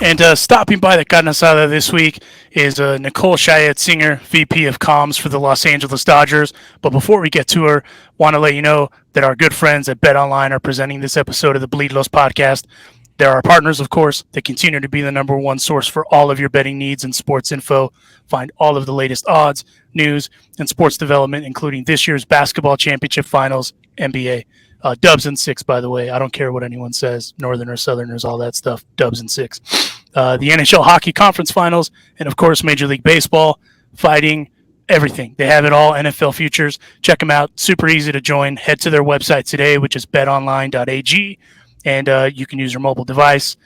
And stopping by the carne asada this week is Nicole Chayet Singer, VP of Comms for the Los Angeles Dodgers. But before we get to her, want to let you know that our good friends at BetOnline are presenting this episode of the Bleed Los podcast. They're our partners, of course. They continue to be the number one source for all of your betting needs and sports info. Find all of the latest odds, news, and sports development, including this year's basketball championship finals, NBA. Dubs and six, by the way. I don't care what anyone says, Northerners, Southerners, all that stuff. Dubs and six. The NHL Hockey Conference Finals, and of course, Major League Baseball, fighting, everything. They have it all. NFL futures. Check them out. Super easy to join. Head to their website today, which is betonline.ag, and you can use your mobile device,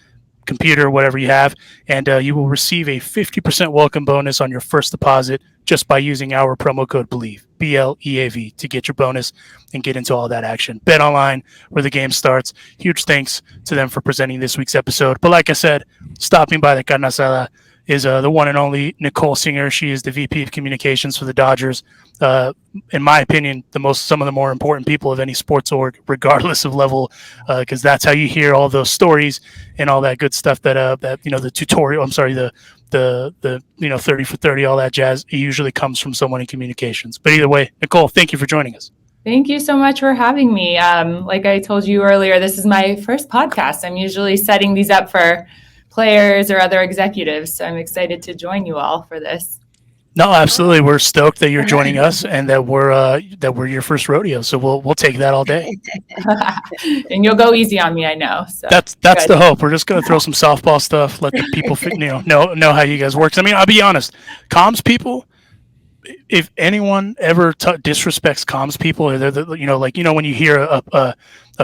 computer, whatever you have, and you will receive a 50% welcome bonus on your first deposit just by using our promo code BELIEVE, BLEAV, to get your bonus and get into all that action. Bet online, where the game starts. Huge thanks to them for presenting this week's episode. But like I said, stopping by the carne asada is the one and only Nicole Singer. She is the VP of Communications for the Dodgers. In my opinion, some of the more important people of any sports org, regardless of level, because that's how you hear all those stories and all that good stuff that the tutorial. I'm sorry, the 30 for 30, all that jazz. It usually comes from someone in communications. But either way, Nicole, thank you for joining us. Thank you so much for having me. Like I told you earlier, this is my first podcast. I'm usually setting these up for players or other executives. So I'm excited to join you all for this. No, absolutely. We're stoked that you're joining us and that we're your first rodeo. So we'll take that all day. And you'll go easy on me, I know. So that's the hope. We're just going to throw some softball stuff, let the people know how you guys work. I mean, I'll be honest. Comms people, if anyone ever disrespects comms people, or they're when you hear a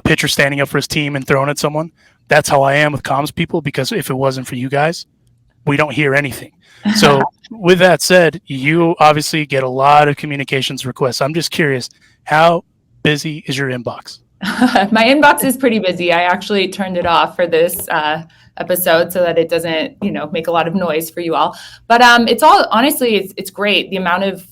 pitcher standing up for his team and throwing at someone, that's how I am with comms people, because if it wasn't for you guys, we don't hear anything. So with that said, you obviously get a lot of communications requests. I'm just curious, how busy is your inbox? My inbox is pretty busy. I actually turned it off for this episode so that it doesn't, make a lot of noise for you all. But it's all, honestly, it's great. The amount of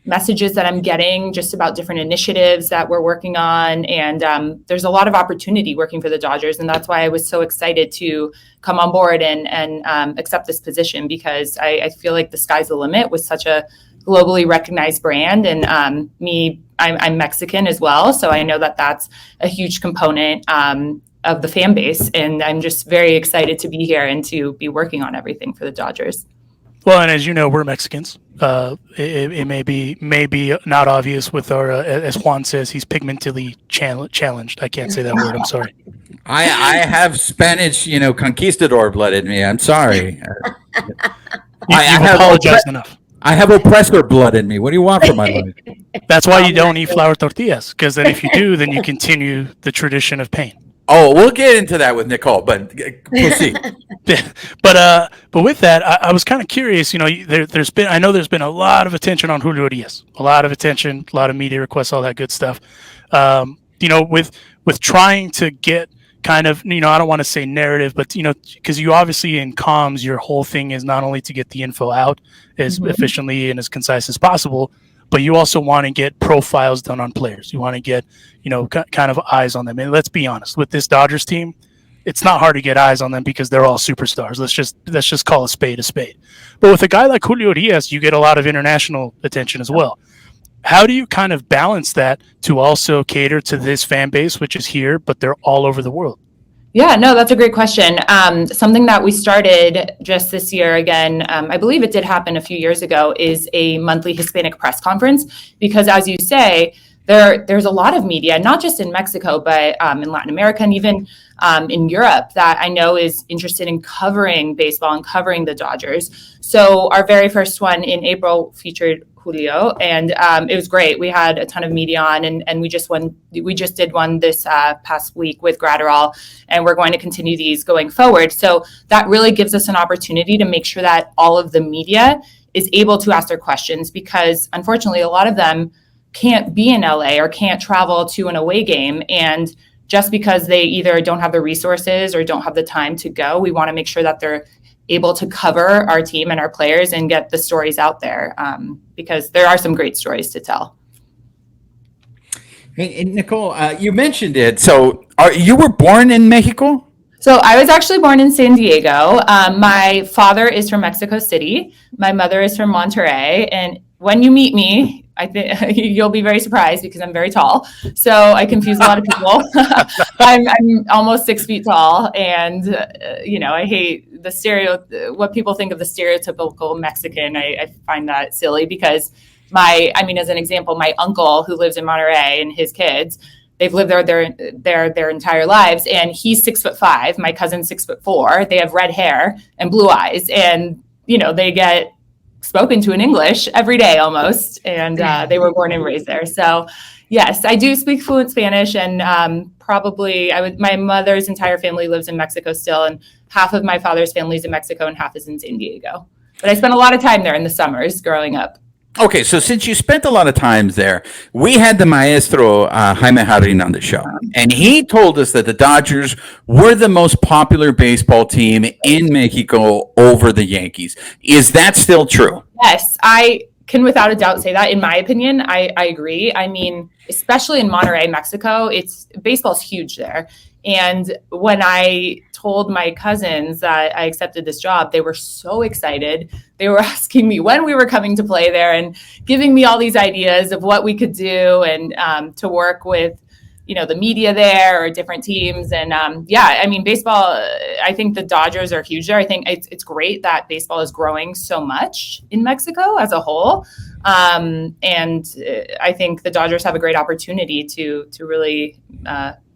messages that I'm getting just about different initiatives that we're working on. And there's a lot of opportunity working for the Dodgers. And that's why I was so excited to come on board and accept this position, because I feel like the sky's the limit with such a globally recognized brand. And I'm Mexican as well. So I know that that's a huge component of the fan base. And I'm just very excited to be here and to be working on everything for the Dodgers. Well, and as you know, we're Mexicans. It may be not obvious with our, as Juan says, he's pigmentally challenged. I can't say that word. I'm sorry. I have Spanish, conquistador blood in me. I'm sorry. You've apologized enough. I have oppressor blood in me. What do you want from my life? That's why you don't eat flour tortillas, because then if you do, then you continue the tradition of pain. Oh, we'll get into that with Nicole, but proceed. But with that, I was kind of curious. There's been a lot of attention on Julio Diaz, a lot of attention, a lot of media requests, all that good stuff. With trying to get kind of, I don't want to say narrative, but because you obviously in comms, your whole thing is not only to get the info out as efficiently and as concise as possible, but you also want to get profiles done on players. You want to get, kind of eyes on them. And let's be honest, with this Dodgers team, it's not hard to get eyes on them because they're all superstars. Let's just call a spade a spade. But with a guy like Julio Diaz, you get a lot of international attention as well. How do you kind of balance that to also cater to this fan base, which is here, but they're all over the world? Yeah, no, that's a great question. Something that we started just this year, again, I believe it did happen a few years ago, is a monthly Hispanic press conference. Because as you say, there's a lot of media, not just in Mexico, but in Latin America and even in Europe, that I know is interested in covering baseball and covering the Dodgers. So our very first one in April featured Julio, and it was great. We had a ton of media on, and we just did one this past week with Gratterall, and we're going to continue these going forward. So that really gives us an opportunity to make sure that all of the media is able to ask their questions, because unfortunately a lot of them can't be in LA or can't travel to an away game. And just because they either don't have the resources or don't have the time to go, we want to make sure that they're able to cover our team and our players and get the stories out there, because there are some great stories to tell. Hey, Nicole, you mentioned it. So, you were born in Mexico? So I was actually born in San Diego. My father is from Mexico City. My mother is from Monterrey. And when you meet me, I think you'll be very surprised because I'm very tall. So I confuse a lot of people. I'm almost 6 feet tall, and I hate what people think of the stereotypical Mexican. I find that silly because as an example, my uncle who lives in Monterrey and his kids, they've lived their entire lives, and he's 6'5". My cousin's 6'4". They have red hair and blue eyes, and they get spoken to in English every day almost, and they were born and raised there. So, yes, I do speak fluent Spanish, and my mother's entire family lives in Mexico still, and half of my father's family is in Mexico and half is in San Diego. But I spent a lot of time there in the summers growing up. Okay, so since you spent a lot of times there, we had the maestro Jaime Jarrin on the show, and he told us that the Dodgers were the most popular baseball team in Mexico over the Yankees. Is that still true? Yes, I can without a doubt say that. In my opinion, I agree. I mean, especially in Monterrey, Mexico, baseball's huge there. And when I told my cousins that I accepted this job, they were so excited. They were asking me when we were coming to play there and giving me all these ideas of what we could do and to work with, the media there or different teams. And baseball, I think the Dodgers are huge there. I think it's great that baseball is growing so much in Mexico as a whole. And I think the Dodgers have a great opportunity to really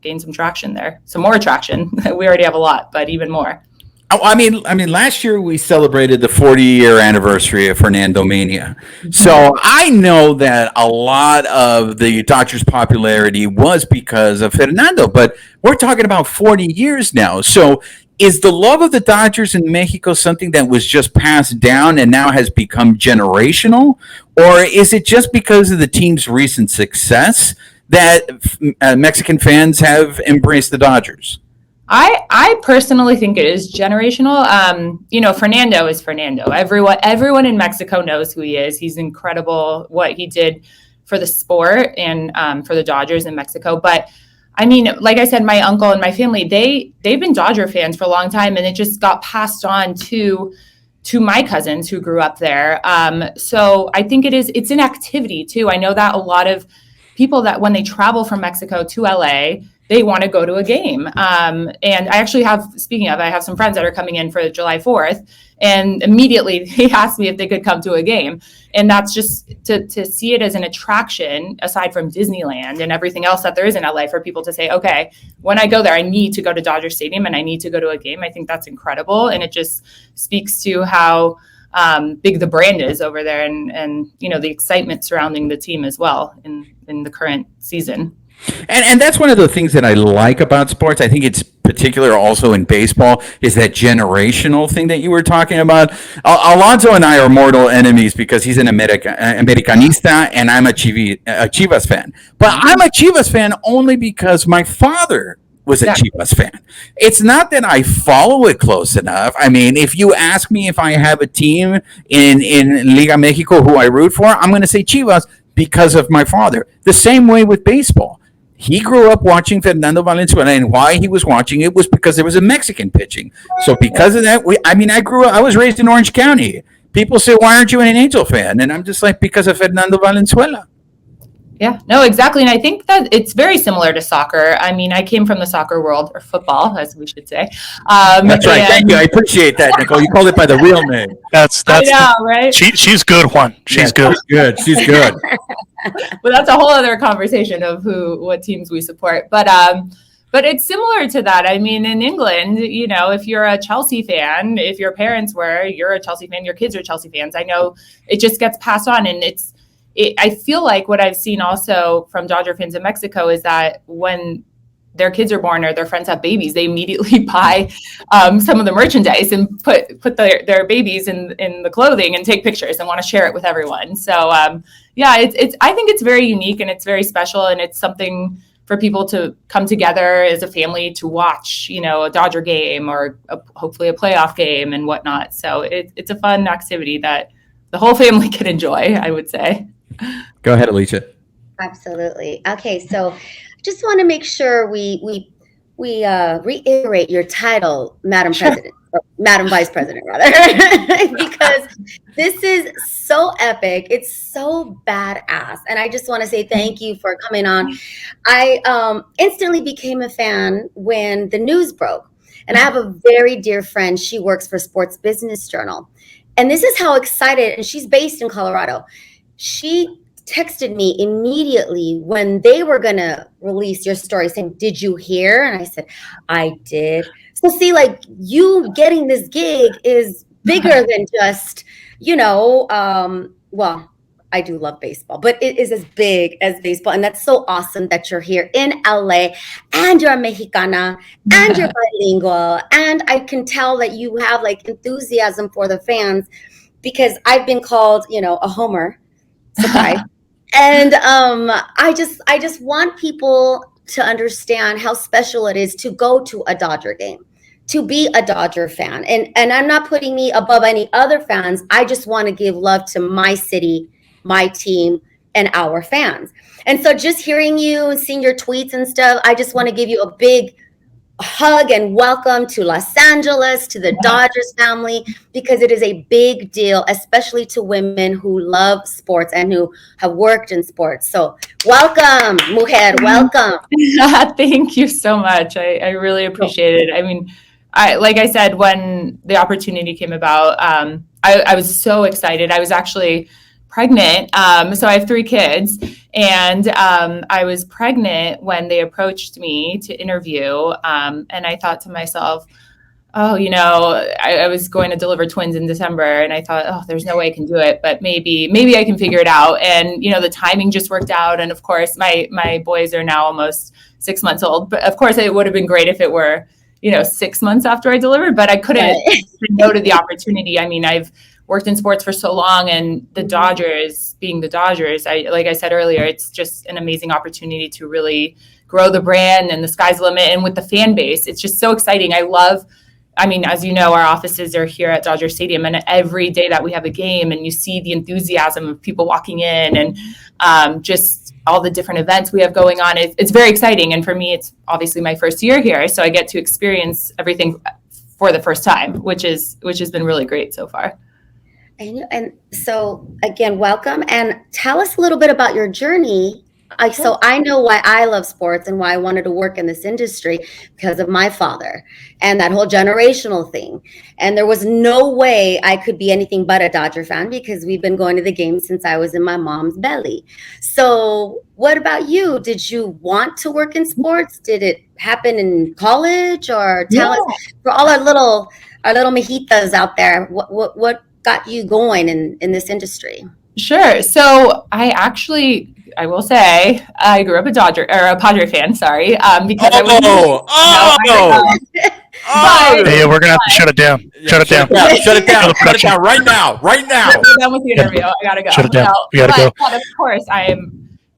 gain some traction there. Some more traction. We already have a lot, but even more. I mean, last year we celebrated the 40-year anniversary of Fernando Mania. So I know that a lot of the Dodgers' popularity was because of Fernando, but we're talking about 40 years now. So is the love of the Dodgers in Mexico something that was just passed down and now has become generational? Or is it just because of the team's recent success that Mexican fans have embraced the Dodgers? I personally think it is generational. Fernando is Fernando. Everyone in Mexico knows who he is. He's incredible what he did for the sport and for the Dodgers in Mexico. But I mean, like I said, my uncle and my family, they've been Dodger fans for a long time, and it just got passed on to my cousins who grew up there. So I think it's an activity too. I know that a lot of people that when they travel from Mexico to LA, they want to go to a game. And I actually I have some friends that are coming in for July 4th, and immediately they asked me if they could come to a game. And that's just to see it as an attraction, aside from Disneyland and everything else that there is in LA, for people to say, okay, when I go there, I need to go to Dodger Stadium and I need to go to a game. I think that's incredible. And it just speaks to how big the brand is over there and the excitement surrounding the team as well in the current season. And that's one of the things that I like about sports. I think it's particular also in baseball is that generational thing that you were talking about. Alonso and I are mortal enemies because he's an Americanista and I'm a Chivas fan. But I'm a Chivas fan only because my father was a Chivas fan. It's not that I follow it close enough. I mean, if you ask me if I have a team in Liga Mexico who I root for, I'm going to say Chivas because of my father. The same way with baseball. He grew up watching Fernando Valenzuela, and why he was watching it was because there was a Mexican pitching. So because of that, I was raised in Orange County. People say, why aren't you an Angel fan? And I'm just like, because of Fernando Valenzuela. Yeah, no, exactly. And I think that it's very similar to soccer. I mean, I came from the soccer world, or football, as we should say. That's right. Thank you. I appreciate that, Nicole. You called it by the real name. That's I know, right? She's good, Juan. She's good. She's good. But that's a whole other conversation of what teams we support. But it's similar to that. I mean, in England, if you're a Chelsea fan, if your parents were, you're a Chelsea fan, your kids are Chelsea fans. I know it just gets passed on, and I feel like what I've seen also from Dodger fans in Mexico is that when their kids are born or their friends have babies, they immediately buy some of the merchandise and put their babies in the clothing and take pictures and want to share it with everyone. So I think it's very unique and it's very special, and it's something for people to come together as a family to watch, a Dodger game or hopefully a playoff game and whatnot. So it's a fun activity that the whole family can enjoy, I would say. Go ahead, Alicia. Absolutely. Okay, so I just want to make sure we reiterate your title, Madam Sure. President, or Madam Vice President, rather, because this is so epic. It's so badass, and I just want to say thank you for coming on. I instantly became a fan when the news broke, and I have a very dear friend. She works for Sports Business Journal, and this is how excited. And she's based in Colorado. She texted me immediately when they were going to release your story saying, "Did you hear?" And I said, "I did." So see, like, you getting this gig is bigger than just, well, I do love baseball, but it is as big as baseball. And that's so awesome that you're here in LA and you're a Mexicana and you're bilingual. And I can tell that you have like enthusiasm for the fans, because I've been called, a homer. Surprise. And I just want people to understand how special it is to go to a Dodger game, to be a Dodger fan. And I'm not putting me above any other fans. I just want to give love to my city, my team, and our fans. And so just hearing you and seeing your tweets and stuff, I just want to give you a big hug and welcome to Los Angeles, to the Dodgers family, because it is a big deal, especially to women who love sports and who have worked in sports. So welcome, mujer, welcome. Thank you so much. I really appreciate it. I mean, like I said, when the opportunity came about, I was so excited. I was actually pregnant. So I have 3 kids, and I was pregnant when they approached me to interview. And I thought to myself, oh, I was going to deliver twins in December, and I thought, oh, there's no way I can do it, but maybe I can figure it out. And, the timing just worked out. And of course, my boys are now almost 6 months old, but of course it would have been great if it were, 6 months after I delivered, but I couldn't say no to the opportunity. I mean, I've worked in sports for so long, and the Dodgers being the Dodgers, like I said earlier, it's just an amazing opportunity to really grow the brand, and the sky's the limit. And with the fan base, it's just so exciting. I mean, as you know, our offices are here at Dodger Stadium, and every day that we have a game and you see the enthusiasm of people walking in, and just all the different events we have going on, it's very exciting. And for me, it's obviously my first year here, so I get to experience everything for the first time, which has been really great so far. And so again, welcome, and tell us a little bit about your journey. So I know why I love sports and why I wanted to work in this industry, because of my father and that whole generational thing. And there was no way I could be anything but a Dodger fan, because we've been going to the games since I was in my mom's belly. So what about you? Did you want to work in sports? Did it happen in college? Or tell us, for all our little mejitas out there, what got you going in this industry? Sure. So I will say I grew up a Padre fan. Sorry, because I was. Hey, we're gonna have to shut it down. Shut it down. Shut it down. Shut it down right now. Right now. We're done with the interview. I gotta go. Shut it down. We gotta go. But of course,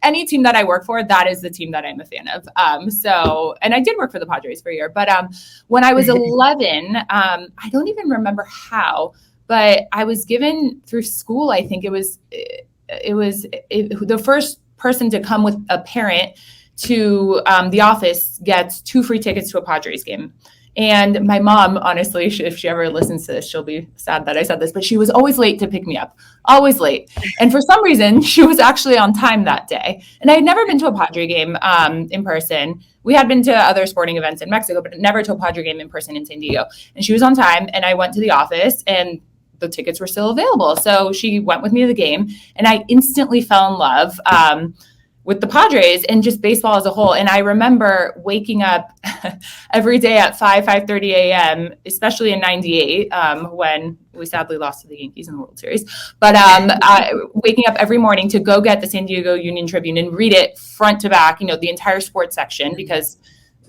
any team that I work for, that is the team that I'm a fan of. And I did work for the Padres for a year. But when I was 11, I don't even remember how, but I was given through school, I think it was the first person to come with a parent to the office gets 2 free tickets to a Padres game. And my mom, honestly, if she ever listens to this, she'll be sad that I said this, but she was always late to pick me up, always late. And for some reason, she was actually on time that day. And I had never been to a Padre game in person. We had been to other sporting events in Mexico, but never to a Padre game in person in San Diego. And she was on time, and I went to the office, and the tickets were still available. So she went with me to the game, and I instantly fell in love with the Padres and just baseball as a whole. And I remember waking up every day at 5:30 a.m., especially in 98, when we sadly lost to the Yankees in the World Series. But waking up every morning to go get the San Diego Union Tribune and read it front to back, the entire sports section, because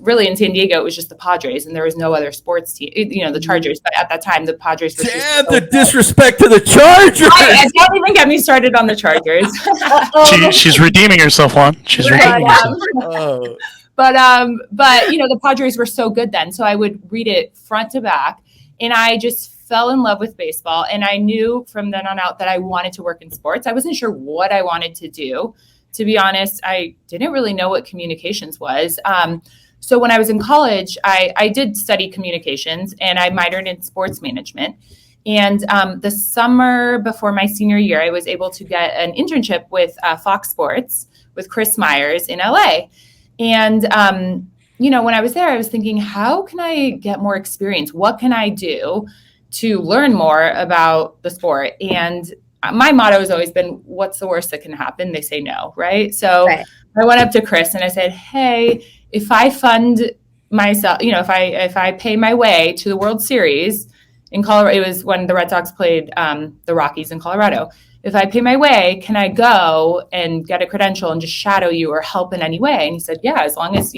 really in San Diego, it was just the Padres and there was no other sports team, the Chargers. But at that time, the Padres were Damn, the disrespect to the Chargers. Don't even get me started on the Chargers. She's redeeming herself, Juan. She's redeeming herself. But the Padres were so good then. So I would read it front to back, and I just fell in love with baseball. And I knew from then on out that I wanted to work in sports. I wasn't sure what I wanted to do to be honest, I didn't really know what communications was. So when I was in college, I did study communications, and I minored in sports management. And the summer before my senior year, I was able to get an internship with Fox Sports with Chris Myers in LA. And, when I was there, I was thinking, how can I get more experience? What can I do to learn more about the sport? And my motto has always been, what's the worst that can happen? They say no, right? So Right. I went up to Chris and I said, hey, if I fund myself, if I pay my way to the World Series in Colorado, it was when the Red Sox played the Rockies in Colorado. If I pay my way, can I go and get a credential and just shadow you or help in any way? And he said, yeah, as long as,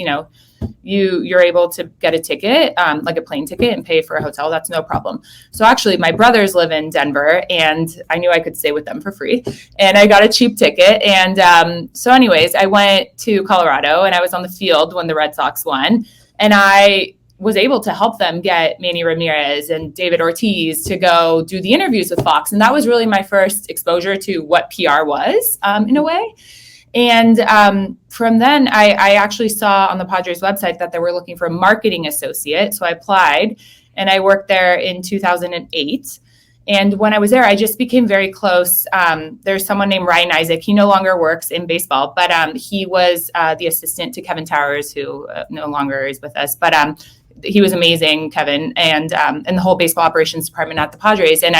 you're able to get a ticket, like a plane ticket, and pay for a hotel, that's no problem. So actually my brothers live in Denver, and I knew I could stay with them for free, and I got a cheap ticket. And so anyways, I went to Colorado, and I was on the field when the Red Sox won, and I was able to help them get Manny Ramirez and David Ortiz to go do the interviews with Fox. And that was really my first exposure to what PR was, in a way. And from then, I actually saw on the Padres website that they were looking for a marketing associate. So I applied, and I worked there in 2008. And when I was there, I just became very close. There's someone named Ryan Isaac. He no longer works in baseball, but he was the assistant to Kevin Towers, who no longer is with us. But he was amazing, Kevin, and the whole baseball operations department at the Padres. And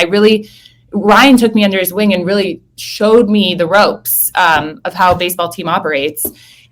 Ryan took me under his wing and really showed me the ropes of how a baseball team operates.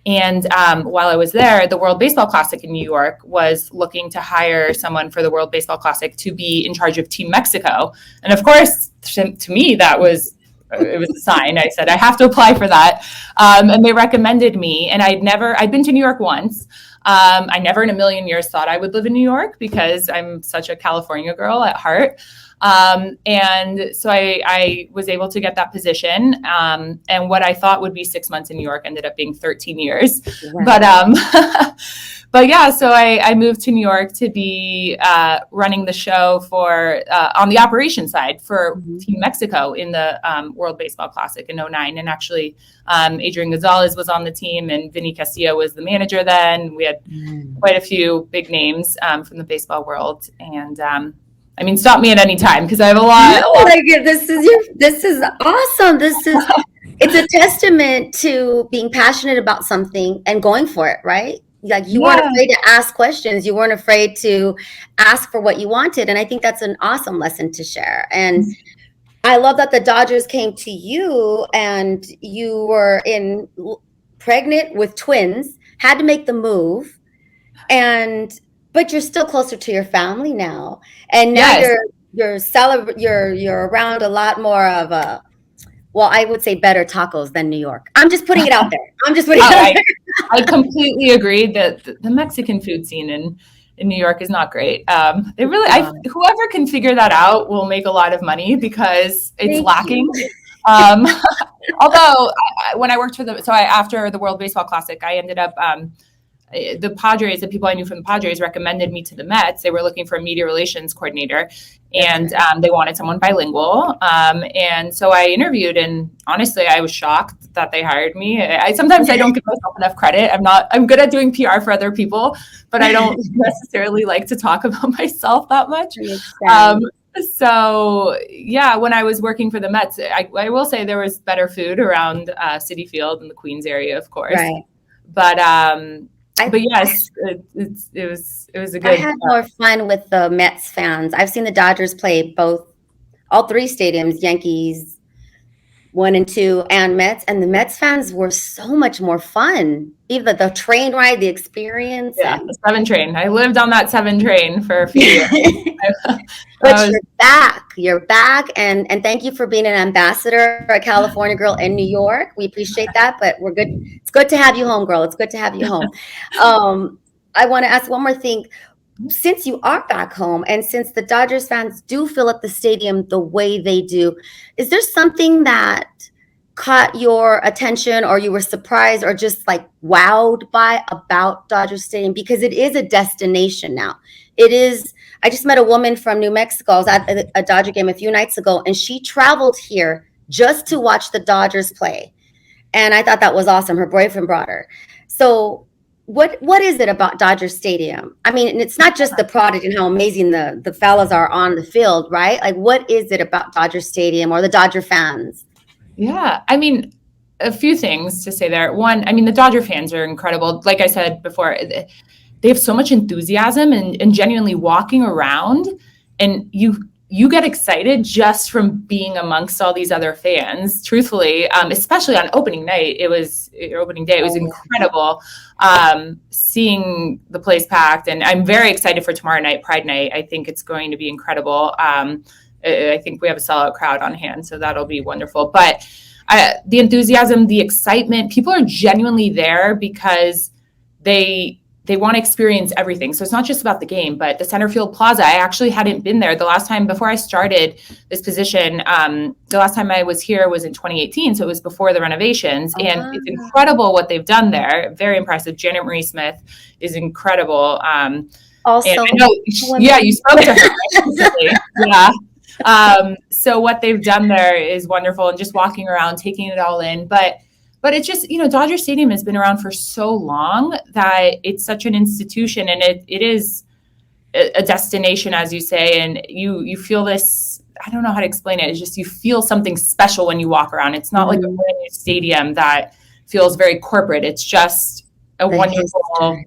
And while I was there, the World Baseball Classic in New York was looking to hire someone for the World Baseball Classic to be in charge of Team Mexico. And of course, to me, it was a sign. I said, I have to apply for that. And they recommended me. And I'd been to New York once. I never in a million years thought I would live in New York because I'm such a California girl at heart. And so I was able to get that position. And what I thought would be 6 months in New York ended up being 13 years. Wow. But yeah, so I moved to New York to be running the show for on the operations side for Team Mexico in the World Baseball Classic in 2009. And actually, Adrian Gonzalez was on the team, and Vinny Castillo was the manager then. We had quite a few big names from the baseball world. And stop me at any time because I have a lot. This is awesome. It's a testament to being passionate about something and going for it, right? Like you weren't afraid to ask questions. You weren't afraid to ask for what you wanted. And I think that's an awesome lesson to share. And I love that the Dodgers came to you and you were pregnant with twins, had to make the move, but you're still closer to your family now. And now you're around a lot more of I would say better tacos than New York. I'm just putting it out there. I completely agree that the Mexican food scene in New York is not great. Whoever can figure that out will make a lot of money because it's lacking. Although when I worked after the World Baseball Classic, I ended up, the Padres, the people I knew from the Padres recommended me to the Mets. They were looking for a media relations coordinator, and they wanted someone bilingual. And so I interviewed, and honestly, I was shocked that they hired me. Sometimes I don't give myself enough credit. I'm good at doing PR for other people, but I don't necessarily like to talk about myself that much. So yeah, when I was working for the Mets, I will say there was better food around Citi Field in the Queens area, of course. Right. But yes, it was a good. I had more fun with the Mets fans. I've seen the Dodgers play all three stadiums, Yankees 1 and 2, and Mets. And the Mets fans were so much more fun. Even the train ride, the experience. Yeah, the 7 train. I lived on that 7 train for a few years. But you're back. And thank you for being an ambassador, a California girl in New York. We appreciate that, but we're good. It's good to have you home, girl. It's good to have you home. I want to ask one more thing. Since you are back home and since the Dodgers fans do fill up the stadium the way they do, is there something that caught your attention or you were surprised or just like wowed by about Dodger Stadium? Because it is a destination now. It is. I just met a woman from New Mexico. I was at a Dodger game a few nights ago, and she traveled here just to watch the Dodgers play. And I thought that was awesome. Her boyfriend brought her. So what is it about Dodger Stadium? I mean, it's not just the product and how amazing the fellas are on the field, right? Like, what is it about Dodger Stadium or the Dodger fans? Yeah, I mean, a few things to say there. One, I mean, the Dodger fans are incredible. Like I said before, they have so much enthusiasm and genuinely walking around, and you get excited just from being amongst all these other fans. Truthfully, especially on opening night, opening day, it was incredible seeing the place packed. And I'm very excited for tomorrow night, Pride Night. I think it's going to be incredible. I think we have a sellout crowd on hand, so that'll be wonderful. But the enthusiasm, the excitement, people are genuinely there because they want to experience everything. So it's not just about the game, but the center field plaza. I actually hadn't been there the last time before I started this position. The last time I was here was in 2018. So it was before the renovations, and it's incredible what they've done there. Very impressive. Janet Marie Smith is incredible. Also, I know, you spoke to her recently. Yeah. So what they've done there is wonderful, and just walking around, taking it all in. But it's just, Dodger Stadium has been around for so long that it's such an institution, and it is a destination, as you say, and you feel this, I don't know how to explain it. It's just, you feel something special when you walk around. It's not like a brand new stadium that feels very corporate. It's just a wonderful,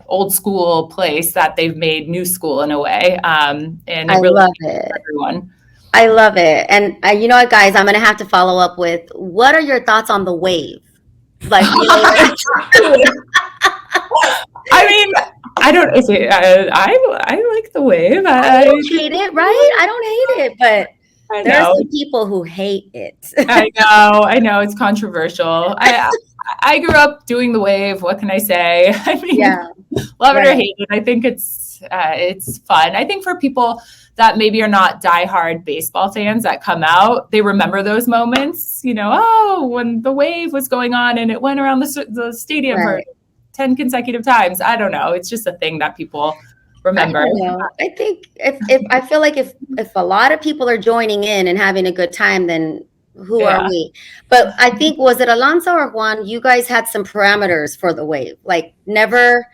old school place that they've made new school in a way. And I really love it. Everyone. I love it. And you know what, guys, I'm going to have to follow up with, what are your thoughts on the wave? Like, I mean, I don't, I like the wave. I don't hate it, right? I don't hate it, but there are some people who hate it. I know. It's controversial. I grew up doing the wave. What can I say? I mean, love it or hate it. I think it's fun. I think for people that maybe are not diehard baseball fans that come out, they remember those moments, when the wave was going on and it went around the stadium for 10 consecutive times. I don't know. It's just a thing that people remember. I think if I feel like if a lot of people are joining in and having a good time, then who are we? But I think, was it Alonso or Juan, you guys had some parameters for the wave, like never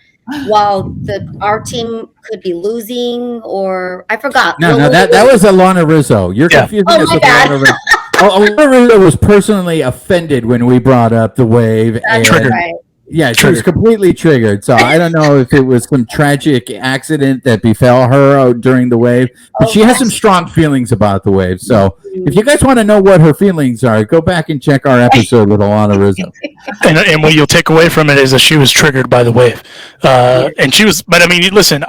while our team could be losing, or I forgot. No, that was Alana Rizzo. You're confusing us with Alana Rizzo. Alana Rizzo was personally offended when we brought up the wave. Triggered. Right. Yeah, she was completely triggered. So I don't know if it was some tragic accident that befell her during the wave, but she has some strong feelings about the wave. So if you guys want to know what her feelings are, go back and check our episode with Alana Rizzo. And what you'll take away from it is that she was triggered by the wave. And she was, but I mean, listen,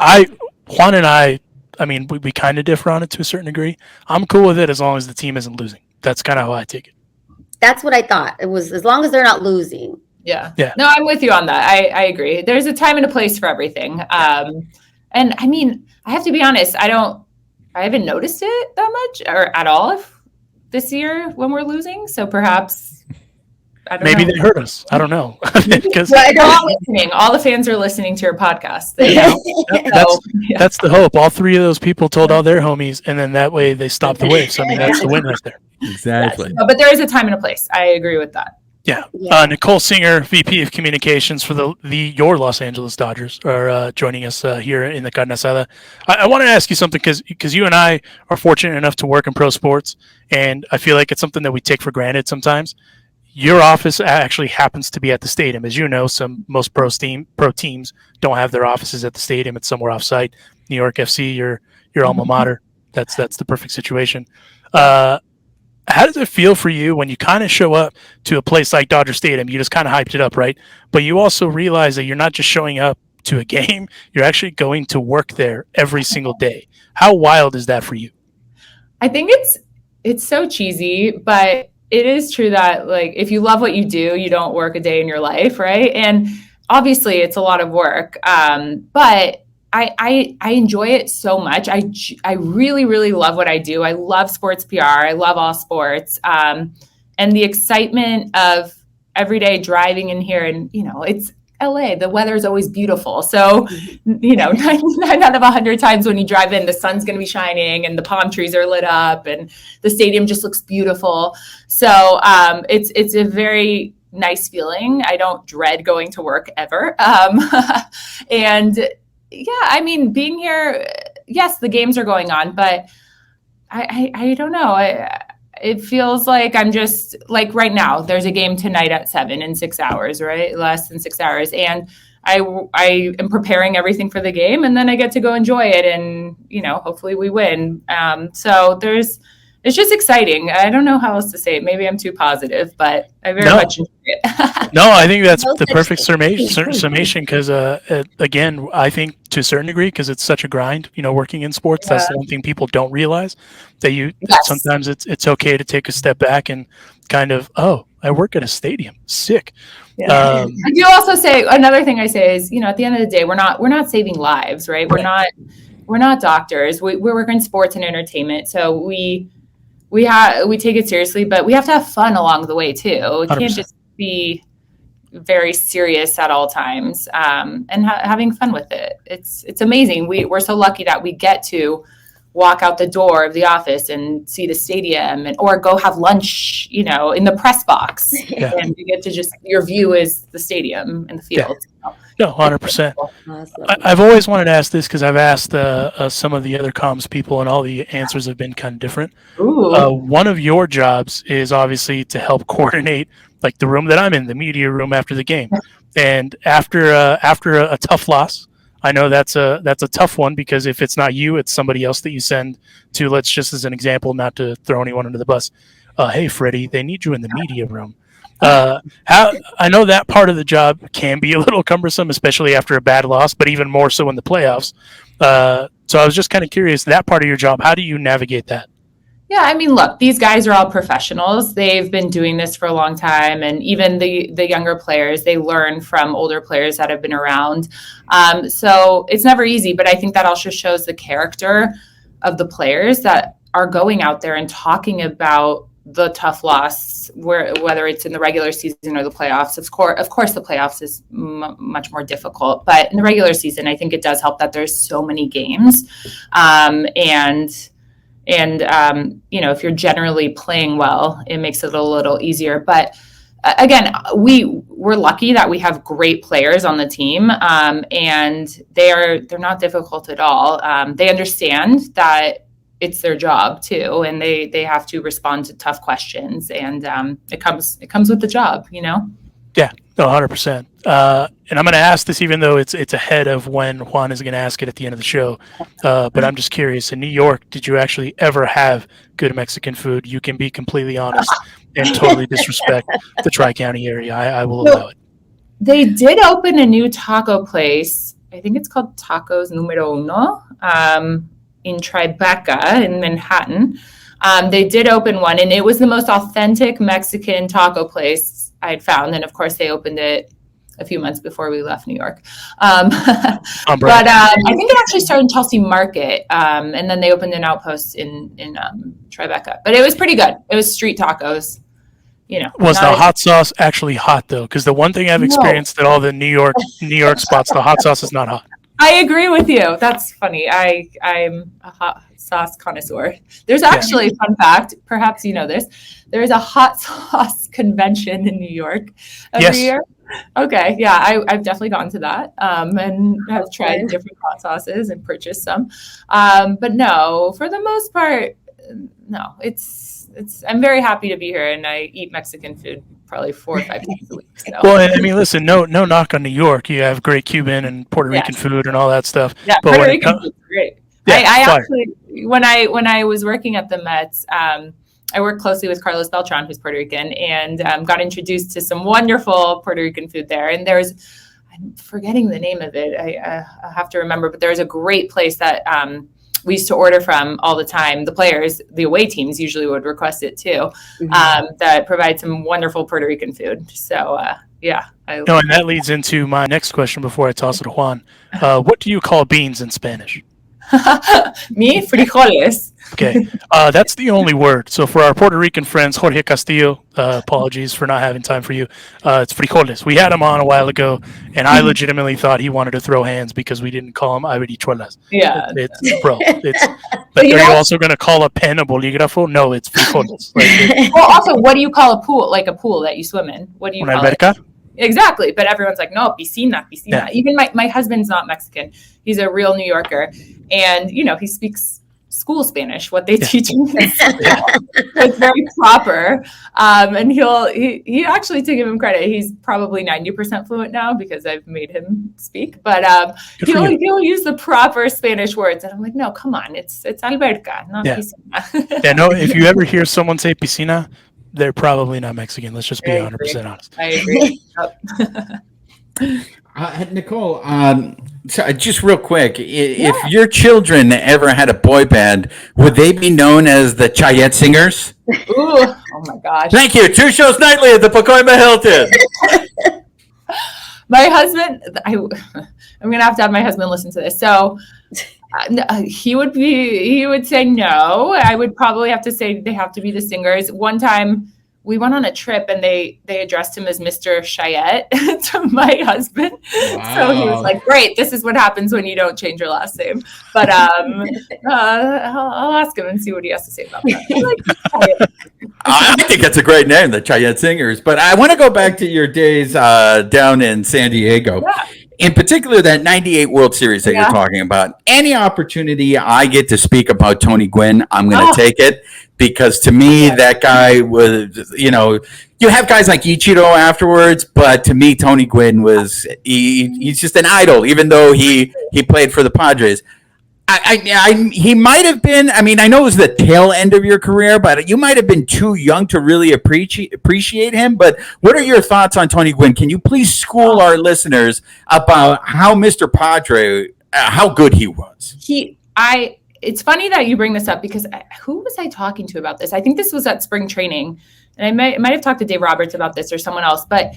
Juan and I mean, we kind of differ on it to a certain degree. I'm cool with it as long as the team isn't losing. That's kind of how I take it. That's what I thought. It was, as long as they're not losing. Yeah. No, I'm with you on that. I agree. There's a time and a place for everything. And I mean, I have to be honest, I haven't noticed it that much or at all this year when we're losing. So perhaps, I don't know. Maybe they heard us. I don't know. Because they're all listening. All the fans are listening to your podcast. That's the hope. All three of those people told all their homies, and then that way they stopped the wave. So I mean, that's the win right there. Exactly. Yes. But there is a time and a place. I agree with that. Yeah. Nicole Singer, VP of Communications for your Los Angeles Dodgers, are joining us here in the Carne Asada. I want to ask you something because you and I are fortunate enough to work in pro sports, and I feel like it's something that we take for granted sometimes. Your office actually happens to be at the stadium. As you know, most pro teams don't have their offices at the stadium. It's somewhere off-site. New York FC, your alma mater. That's the perfect situation. How does it feel for you when you kind of show up to a place like Dodger Stadium? You just kind of hyped it up, right? But you also realize that you're not just showing up to a game. You're actually going to work there every single day. How wild is that for you? I think it's so cheesy, but it is true that, like, if you love what you do, you don't work a day in your life, right? And obviously it's a lot of work, but I enjoy it so much. I really, really love what I do. I love sports PR. I love all sports. And the excitement of every day driving in here, and, it's LA. The weather is always beautiful. So, 99 out of 100 times when you drive in, the sun's going to be shining and the palm trees are lit up and the stadium just looks beautiful. So it's a very nice feeling. I don't dread going to work ever. And yeah, I mean, being here, yes, the games are going on, but I don't know. It feels like I'm just like right now, there's a game tonight at 7 in 6 hours, right? Less than 6 hours. And I am preparing everything for the game, and then I get to go enjoy it, and hopefully we win. So it's just exciting. I don't know how else to say it. Maybe I'm too positive, but I very much enjoy it. No, I think that's the perfect summation because, again, I think to a certain degree, because it's such a grind, working in sports, that's the one thing people don't realize, that sometimes it's okay to take a step back and kind of, I work at a stadium. Sick. Yeah. I do also say, another thing I say is, at the end of the day, we're not saving lives, right? We're not doctors. We work in sports and entertainment. So we take it seriously, but we have to have fun along the way too. It 100%. can't just be very serious at all times, and having fun with it. It's amazing. We're so lucky that we get to walk out the door of the office and see the stadium, or go have lunch, in the press box. Yeah. And you get to your view is the stadium and the field. Yeah. No, 100%. Awesome. I've always wanted to ask this because I've asked some of the other comms people, and all the answers have been kind of different. One of your jobs is obviously to help coordinate, like the room that I'm in, the media room after the game. And after a tough loss, I know that's a tough one, because if it's not you, it's somebody else that you send to. Let's just, as an example, not to throw anyone under the bus. Hey, Freddie, they need you in the media room. I know that part of the job can be a little cumbersome, especially after a bad loss, but even more so in the playoffs. So I was just kind of curious, that part of your job, how do you navigate that? Yeah, I mean, look, these guys are all professionals. They've been doing this for a long time. And even the younger players, they learn from older players that have been around. So it's never easy, but I think that also shows the character of the players that are going out there and talking about the tough loss, whether it's in the regular season or the playoffs. Of course, the playoffs is much more difficult, but in the regular season, I think it does help that there's so many games, and if you're generally playing well, it makes it a little easier. But again, we're lucky that we have great players on the team, and they're not difficult at all. They understand that it's their job too, and they have to respond to tough questions, and it comes with the job, Yeah, no, 100%. And I'm going to ask this, even though it's ahead of when Juan is going to ask it at the end of the show. But I'm just curious, in New York, did you actually ever have good Mexican food? You can be completely honest and totally disrespect the Tri-County area. I will allow it. They did open a new taco place. I think it's called Tacos Numero Uno, in Tribeca in Manhattan. They did open one, and it was the most authentic Mexican taco place I'd found. And of course, they opened it a few months before we left New York. But I think it actually started in Chelsea Market, and then they opened an outpost in Tribeca. But it was pretty good. It was street tacos. Was the hot sauce actually hot though? Because the one thing I've experienced at all the New York spots, the hot sauce is not hot. I agree with you. That's funny. I'm a hot sauce connoisseur. There's actually a fun fact, perhaps you know this. There's a hot sauce convention in New York every year. Okay, yeah, I've definitely gone to that, and have tried different hot sauces and purchased some. But no, for the most part, no. I'm very happy to be here, and I eat Mexican food probably 4 or 5 times a week. So. Well, I mean, listen, no knock on New York. You have great Cuban and Puerto Rican food and all that stuff. Yeah, but Puerto Rican food's great. Yeah, I actually, when I was working at the Mets, I worked closely with Carlos Beltran, who's Puerto Rican, and got introduced to some wonderful Puerto Rican food there. And I'm forgetting the name of it. I have to remember, but there's a great place that we used to order from all the time. The players, the away teams usually would request it too, that provides some wonderful Puerto Rican food. So, yeah. And that leads into my next question before I toss it to Juan. What do you call beans in Spanish? Me, frijoles. Okay, that's the only word. So for our Puerto Rican friends, Jorge Castillo, apologies for not having time for you. It's frijoles. We had him on a while ago, and I legitimately thought he wanted to throw hands because we didn't call him habichuelas. Yeah. But are you also going to call a pen a bolígrafo? No, it's frijoles. Well, also, what do you call a pool? Like a pool that you swim in? What do you call alberca? It? Exactly. But everyone's like, no, piscina. Yeah. Even my husband's not Mexican. He's a real New Yorker. And, he speaks school Spanish, what they teach him. It's very proper. And he actually, to give him credit, he's probably 90% fluent now because I've made him speak. But he'll use the proper Spanish words. And I'm like, no, come on. It's alberca, not piscina. Yeah, no, if you ever hear someone say piscina, they're probably not Mexican. Let's just be 100% honest. I agree. Nicole, so just real quick, if your children ever had a boy band, would they be known as the Chayet Singers? Ooh, oh my gosh. Thank you. 2 shows nightly at the Pacoima Hilton. My husband, I'm going to have my husband listen to this. So he would say no. I would probably have to say they have to be the Singers. One time we went on a trip and they addressed him as Mr. Chayet to my husband. Wow. So he was like, great, this is what happens when you don't change your last name. But I'll ask him and see what he has to say about that. I think that's a great name, the Chayet Singers. But I want to go back to your days down in San Diego. Yeah. In particular, that 98 World Series that you're talking about. Any opportunity I get to speak about Tony Gwynn, I'm going to take it. Because to me, that guy was, you have guys like Ichiro afterwards, but to me, Tony Gwynn was, he's just an idol, even though he played for the Padres. He might have been, I know it was the tail end of your career, but you might have been too young to really appreciate him. But what are your thoughts on Tony Gwynn? Can you please school our listeners about how Mr. Padre, how good he was? It's funny that you bring this up because who was I talking to about this? I think this was at spring training, and I might have talked to Dave Roberts about this or someone else. But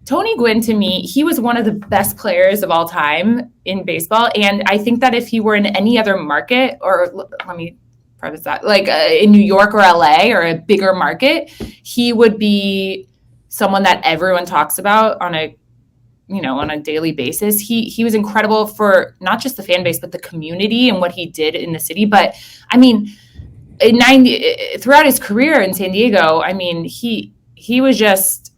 Tony Gwynn, to me, he was one of the best players of all time in baseball. And I think that if he were in any other market, or let me preface that, like in New York or LA or a bigger market, he would be someone that everyone talks about on a daily basis. He was incredible for not just the fan base, but the community and what he did in the city. But throughout his career in San Diego, he was just,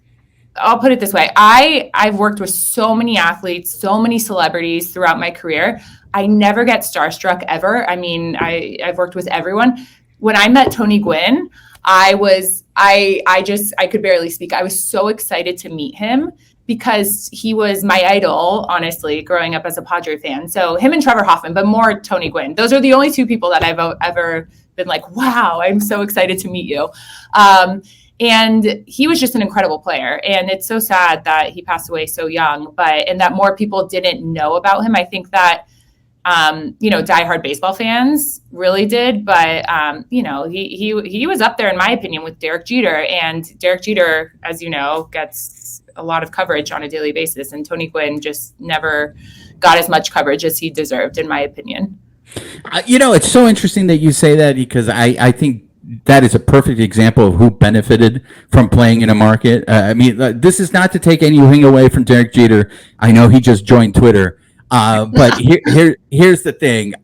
I'll put it this way. I've worked with so many athletes, so many celebrities throughout my career. I never get starstruck ever. I've worked with everyone. When I met Tony Gwynn, I could barely speak. I was so excited to meet him because he was my idol, honestly, growing up as a Padre fan. So him and Trevor Hoffman, but more Tony Gwynn. Those are the only 2 people that I've ever been like, wow, I'm so excited to meet you. And he was just an incredible player. And it's so sad that he passed away so young, and that more people didn't know about him. I think that, diehard baseball fans really did. But, he was up there, in my opinion, with Derek Jeter. And Derek Jeter, as you know, gets a lot of coverage on a daily basis. And Tony Gwynn just never got as much coverage as he deserved, in my opinion. It's so interesting that you say that because I think that is a perfect example of who benefited from playing in a market. This is not to take anything away from Derek Jeter. I know he just joined Twitter. But here's the thing.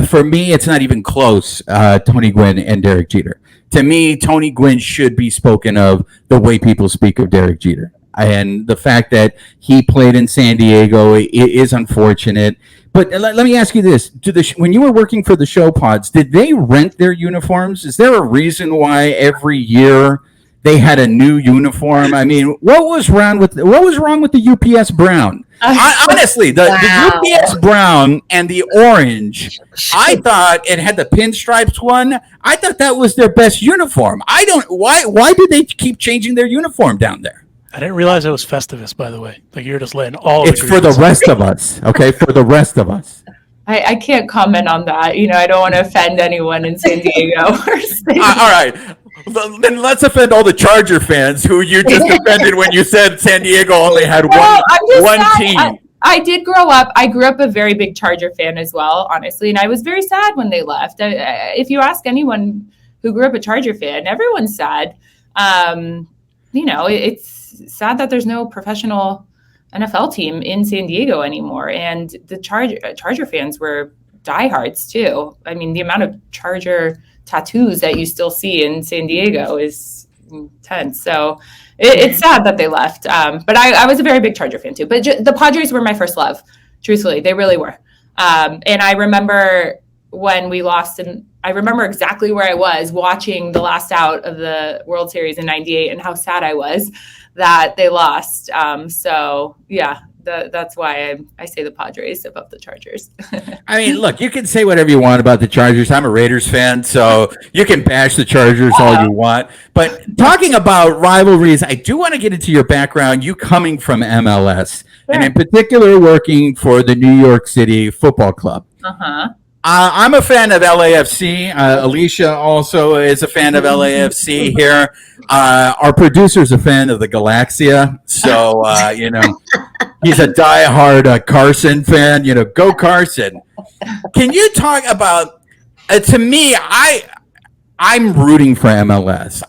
For me, it's not even close, Tony Gwynn and Derek Jeter. To me, Tony Gwynn should be spoken of the way people speak of Derek Jeter. And the fact that he played in San Diego is unfortunate. But let me ask you this. When you were working for the show pods, did they rent their uniforms? Is there a reason why every year they had a new uniform? What was wrong with the UPS brown? Honestly, the UPS brown and the orange, I thought it had the pinstripes one. I thought that was their best uniform. Why did they keep changing their uniform down there? I didn't realize it was Festivus, by the way. Like, you're just letting all it's for the rest of us, okay? For the rest of us. I can't comment on that. I don't want to offend anyone in San Diego. All right. Then let's offend all the Charger fans who you just offended when you said San Diego only had one team. I did grow up. I grew up a very big Charger fan as well, honestly, and I was very sad when they left. If you ask anyone who grew up a Charger fan, everyone's sad. It's sad that there's no professional NFL team in San Diego anymore, and the Charger fans were diehards too. I mean, the amount of Charger tattoos that you still see in San Diego is intense. So it's sad that they left. But I was a very big Charger fan too. But the Padres were my first love. Truthfully, they really were. And I remember when we lost, and I remember exactly where I was watching the last out of the World Series in '98 and how sad I was that they lost. So yeah, that's why I say the Padres above the Chargers. I mean, look, you can say whatever you want about the Chargers. I'm a Raiders fan, so you can bash the Chargers all you want. But talking about rivalries, I do want to get into your background, you coming from MLS, and in particular working for the New York City Football Club. Uh-huh. I'm a fan of LAFC. Alicia also is a fan of LAFC here. Our producer's a fan of the Galaxia. So, he's a diehard Carson fan. Go Carson. Can you talk about, to me, I'm rooting for MLS.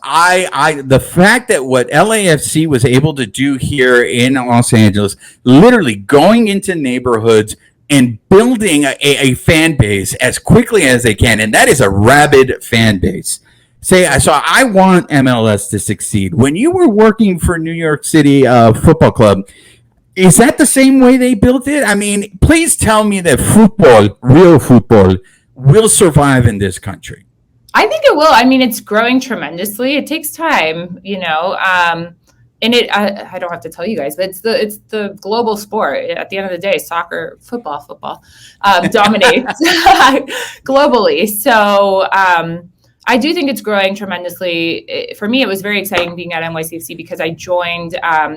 The fact that what LAFC was able to do here in Los Angeles, literally going into neighborhoods and building a fan base as quickly as they can, and that is a rabid fan base. So I want MLS to succeed. When you were working for New York City Football Club, is that the same way they built it? I mean, please tell me that football, real football, will survive in this country. I think it will. I mean, it's growing tremendously. It takes time, and I don't have to tell you guys, but it's the global sport. At the end of the day, soccer, football dominates globally. So I do think it's growing tremendously. For me, it was very exciting being at NYCFC because I joined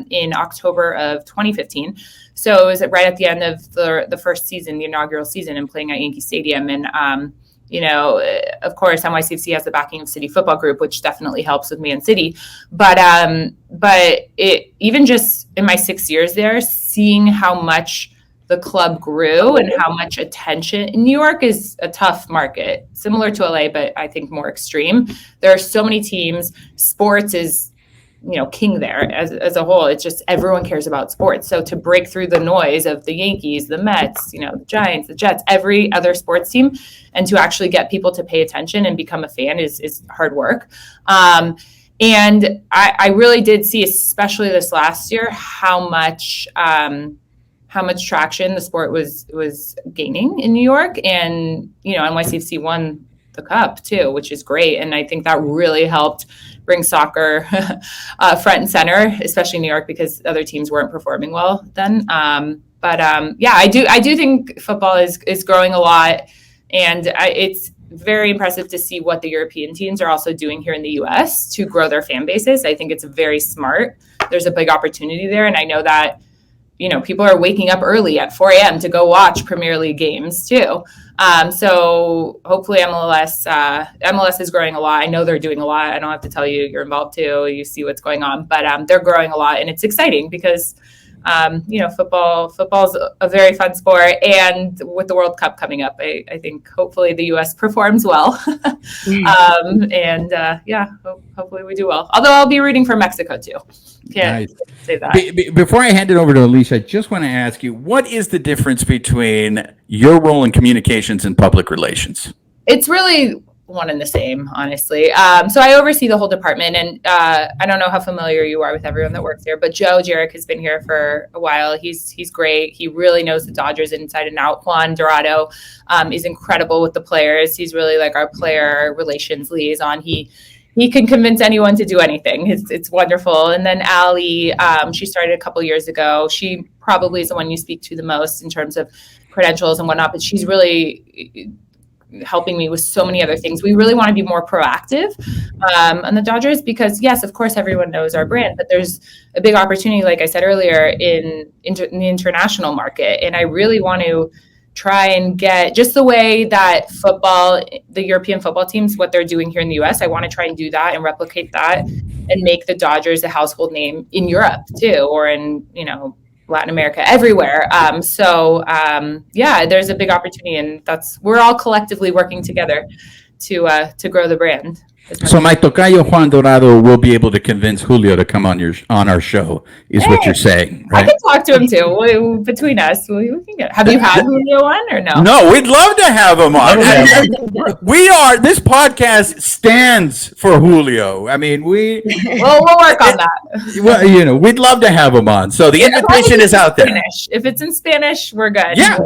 in October of 2015. So it was right at the end of the first season, the inaugural season, and playing at Yankee Stadium. And of course, NYCFC has the backing of City Football Group, which definitely helps with Man City. But it, even just in my 6 years there, seeing how much the club grew and how much attention. New York is a tough market, similar to LA, but I think more extreme. There are so many teams. Sports is king there as a whole. It's just everyone cares about sports. So to break through the noise of the Yankees, the Mets, the Giants, the Jets, every other sports team, and to actually get people to pay attention and become a fan is hard work. And I really did see, especially this last year, how much traction the sport was gaining in New York. And NYCFC won the cup too, which is great. And I think that really helped bring soccer front and center, especially in New York, because other teams weren't performing well then. I do think football is growing a lot, and it's very impressive to see what the European teams are also doing here in the US to grow their fan bases. I think it's very smart. There's a big opportunity there, and I know that people are waking up early at 4 a.m. to go watch Premier League games too. So hopefully MLS is growing a lot. I know they're doing a lot. I don't have to tell you, you're involved too. You see what's going on, but they're growing a lot, and it's exciting because football's a very fun sport. And with the World Cup coming up, I think hopefully the US performs well. Hopefully we do well. Although I'll be rooting for Mexico too. Can't say that. Before I hand it over to Alicia, I just want to ask you, what is the difference between your role in communications and public relations? It's really one and the same, honestly. So I oversee the whole department, and I don't know how familiar you are with everyone that works here, but Joe Jarek has been here for a while. He's great. He really knows the Dodgers inside and out. Juan Dorado is incredible with the players. He's really like our player relations liaison. He can convince anyone to do anything. It's wonderful. And then Allie, she started a couple years ago. She probably is the one you speak to the most in terms of credentials and whatnot, but she's really helping me with so many other things. We really want to be more proactive on the Dodgers because, yes, of course, everyone knows our brand, but there's a big opportunity, like I said earlier, in the international market. And I really want to try and get just the way that football, the European football teams, what they're doing here in the US. I want to try and do that and replicate that and make the Dodgers a household name in Europe too, or in, Latin America, everywhere. There's a big opportunity, and we're all collectively working together to grow the brand. So my tocayo Juan Dorado will be able to convince Julio to come on our show, is what you're saying, I right? can talk to him too. Between us, we can get. Have you had Julio on or no? No, we'd love to have him on. This podcast stands for Julio. I mean, we'll work on that. Well, we'd love to have him on. So the invitation is out there. Spanish. If it's in Spanish, we're good. Yeah,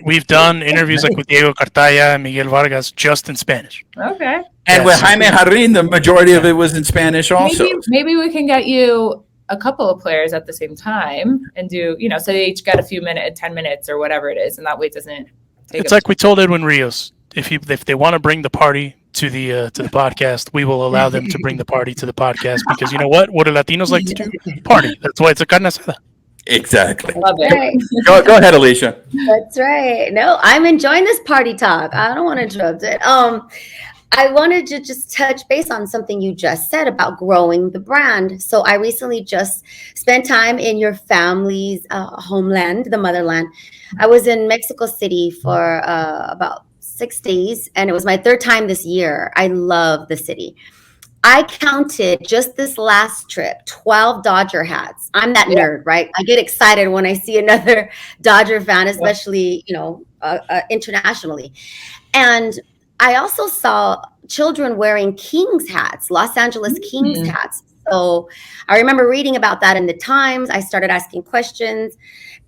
we've done interviews like with Diego Cartaya and Miguel Vargas just in Spanish. Okay. And with Jaime Jarrin, the majority of it was in Spanish also. Maybe we can get you a couple of players at the same time and do, so they each get a few minutes, 10 minutes or whatever it is. And that way it doesn't take It's like we told Edwin Rios. If they want to bring the party to the podcast, we will allow them to bring the party to the podcast because you know what? What do Latinos like to do? Party. That's why it's a carne asada. Exactly. Love it. Right. Go ahead, Alicia. That's right. No, I'm enjoying this party talk. I don't want to interrupt it. I wanted to just touch base on something you just said about growing the brand. So I recently just spent time in your family's homeland, the motherland. I was in Mexico City for about 6 days, and it was my third time this year. I love the city. I counted just this last trip, 12 Dodger hats. I'm that nerd, right? I get excited when I see another Dodger fan, especially, internationally. And I also saw children wearing Kings hats, Los Angeles Kings hats. So I remember reading about that in the Times. I started asking questions.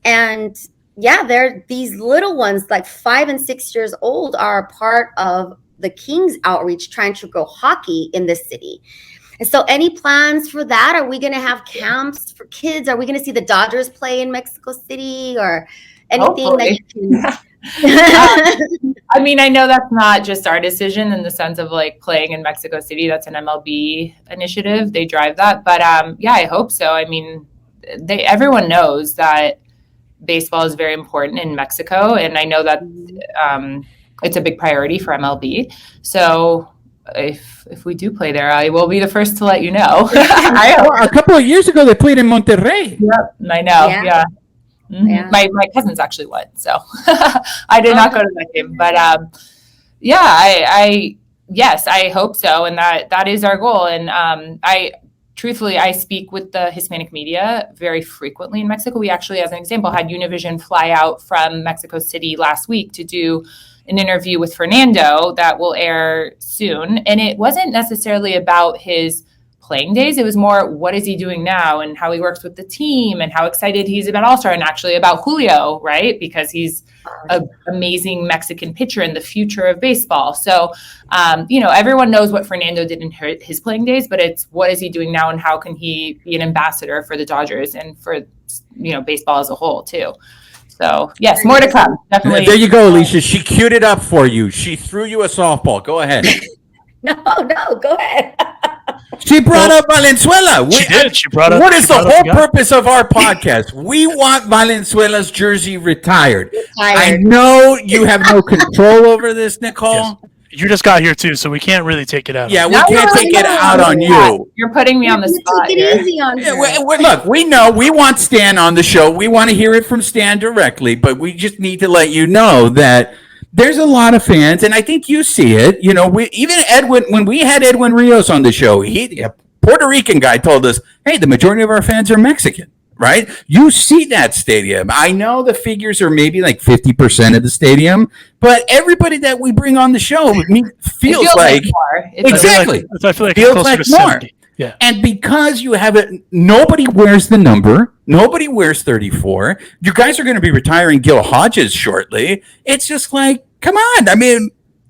And they're these little ones, like 5 and 6 years old, are part of the Kings outreach trying to grow hockey in this city. And so any plans for that? Are we going to have camps for kids? Are we going to see the Dodgers play in Mexico City or anything that you can... I know that's not just our decision in the sense of like playing in Mexico City. That's an MLB initiative. They drive that. But I hope so. Everyone knows that baseball is very important in Mexico. And I know that it's a big priority for MLB. So if we do play there, I will be the first to let you know. A couple of years ago, they played in Monterrey. Yep, I know. Yeah. Mm-hmm. Yeah. My cousins actually went, so I did not go to that game. But I hope so, and that is our goal. And I speak with the Hispanic media very frequently in Mexico. We actually, as an example, had Univision fly out from Mexico City last week to do an interview with Fernando that will air soon. And it wasn't necessarily about his playing days. It was more, what is he doing now and how he works with the team and how excited he's about All-Star and actually about Julio, right? Because he's an amazing Mexican pitcher in the future of baseball. So, everyone knows what Fernando did in his playing days, but it's what is he doing now and how can he be an ambassador for the Dodgers and for, baseball as a whole too. So yes, more to come. Definitely. There you go, Alicia. She queued it up for you. She threw you a softball. Go ahead. No, go ahead. She brought up Valenzuela. She did. She brought up. What is the whole purpose of our podcast? We want Valenzuela's jersey retired. I know you have no control over this, Nicole. Yes. You just got here too, so we can't really take it out. Yeah, we can't take it out on you. You're putting me on the spot. Take it easy on her. Look, we know we want Stan on the show. We want to hear it from Stan directly, but we just need to let you know that there's a lot of fans, and I think you see it. When we had Edwin Rios on the show, a Puerto Rican guy told us, hey, the majority of our fans are Mexican, right? You see that stadium. I know the figures are maybe like 50% of the stadium, but everybody that we bring on the show feels like more. Exactly. I feel like feels it's closer like to more. 70. Yeah. And because you have it, nobody wears the number. Nobody wears 34. You guys are going to be retiring Gil Hodges shortly. It's just like, come on.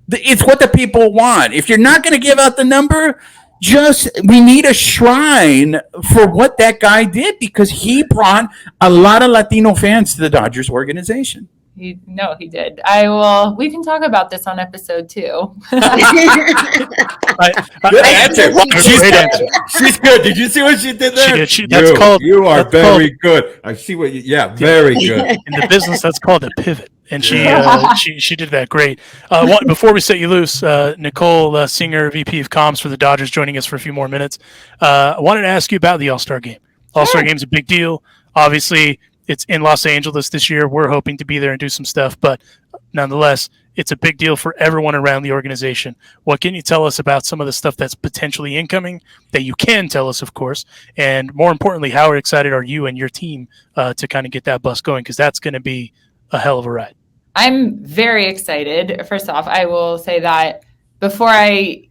It's what the people want. If you're not going to give out the number, we need a shrine for what that guy did because he brought a lot of Latino fans to the Dodgers organization. He did. We can talk about this on episode 2. Good answer. Great answer. She's good. Did you see what she did there? She did. You are very good. I see what very good. In the business, that's called a pivot. And she did that great. Before we set you loose, Nicole Singer, VP of Comms for the Dodgers, joining us for a few more minutes. I wanted to ask you about the All-Star game. All-Star Game's a big deal. Obviously, it's in Los Angeles this year. We're hoping to be there and do some stuff, but nonetheless, it's a big deal for everyone around the organization. What can you tell us about some of the stuff that's potentially incoming that you can tell us, of course? And more importantly, how excited are you and your team to kind of get that bus going? Because that's going to be a hell of a ride. I'm very excited. First off, I will say that before I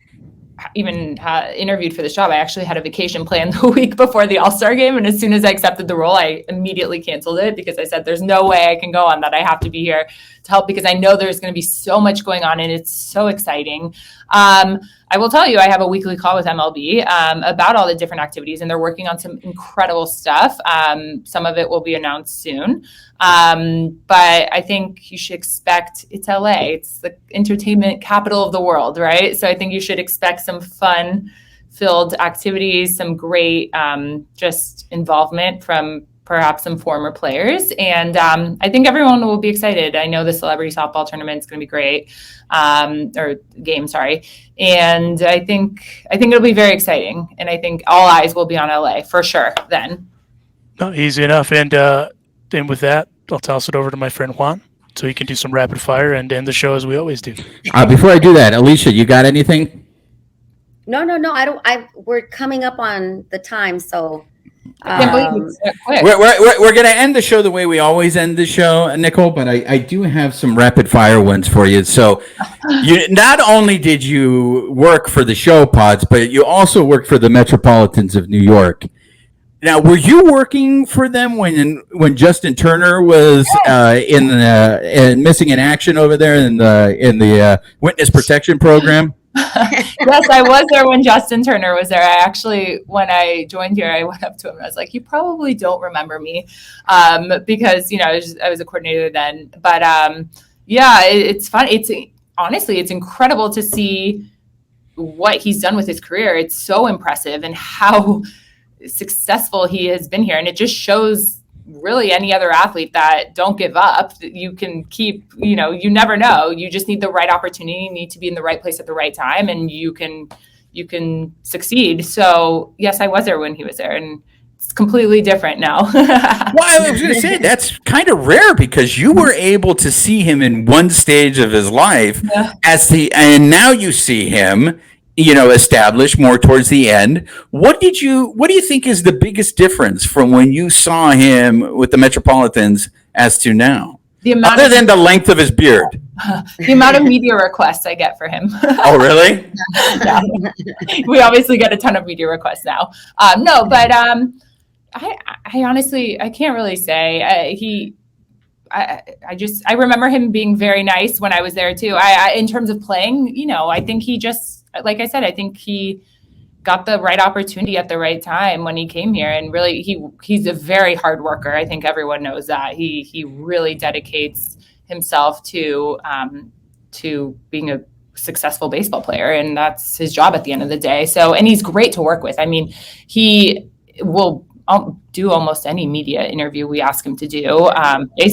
even interviewed for this job, I actually had a vacation planned the week before the All-Star Game. And as soon as I accepted the role, I immediately canceled it because I said, there's no way I can go on that. I have to be here to help because I know there's going to be so much going on and it's so exciting. I will tell you, I have a weekly call with MLB about all the different activities, and they're working on some incredible stuff. Some of it will be announced soon. But I think you should expect, it's LA, it's the entertainment capital of the world, right? So I think you should expect some fun-filled activities, some great just involvement from perhaps some former players. And I think everyone will be excited. I know the celebrity softball tournament is going to be great, or game, sorry. And I think it'll be very exciting. And I think all eyes will be on LA for sure then. No, easy enough. And with that, I'll toss it over to my friend Juan so he can do some rapid fire and end the show as we always do. Before I do that, Alicia, you got anything? No, I don't. We're coming up on the time, so. I can't believe it's that quick. We're going to end the show the way we always end the show, Nicole, but I do have some rapid fire ones for you. So not only did you work for the show pods, but you also worked for the Metropolitans of New York. Now, were you working for them when Justin Turner was in missing in action over there in the witness protection program? Yes, I was there when Justin Turner was there. I actually, when I joined here, I went up to him and I was like, "You probably don't remember me," because I was a coordinator then. But yeah, it's fun. Honestly, it's incredible to see what he's done with his career. It's so impressive and how successful he has been here, and it just shows really any other athlete that don't give up. You can keep, you never know. You just need the right opportunity. You need to be in the right place at the right time, and you can succeed. So yes, I was there when he was there, and it's completely different now. Well, I was going to say that's kind of rare because you were able to see him in one stage of his life and now you see him established more towards the end. What do you think is the biggest difference from when you saw him with the Metropolitans as to now? Other than the length of his beard. The amount of media requests I get for him. Oh, really? Yeah. We obviously get a ton of media requests now. No, but I honestly, I can't really say. I remember him being very nice when I was there too. In terms of playing, I think he just, like I said, I think he got the right opportunity at the right time when he came here. And really, he's a very hard worker. I think everyone knows that. He really dedicates himself to being a successful baseball player. And that's his job at the end of the day. So, and he's great to work with. I mean, he will do almost any media interview we ask him to do,